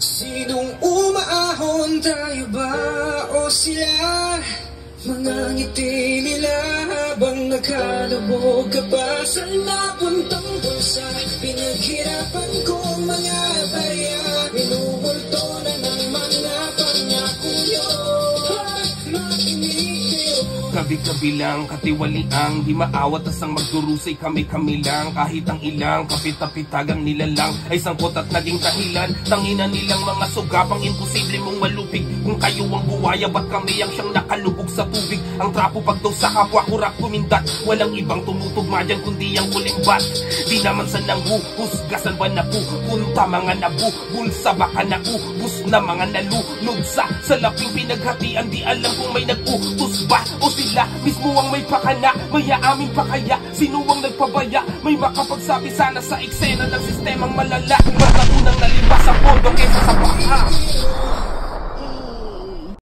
Sinong umaahon, tayo ba o sila? Mga ngiti nila habang nakalubog ka pa sa napuntang bulsa. Pinaghirapan kong mga barya, minumulto na ng mga pangako yun. Gabi-gabi lang, katiwaliang di maawat as ang magdurusay kami-kami lang. Kahit ang ilang kapitapitagang nilalang ay sangkot at naging dahilan. Tangina nilang mga sugapang imposible mong malupig. Kung kayo ang buwaya, ba't kami ang siyang nakalubog sa tubig? Ang trapo pag daw sa kapwa kurap kumindat. Walang ibang tumutugma dyan kundi ang kulimbat. Di naman sa nanghuhusgasan ba napupunta mga nabu? Bulsa baka naubos na mga nalulog sa laping pinaghatian. Di alam kung may nag-utos ba o sila mismo ang may pakana. May aamin pa kaya? Sino ang nagpabaya? May makapagsabi sana sa eksena ng sistemang malala. Mas na unang nalipas sa pondo kesa sa baka.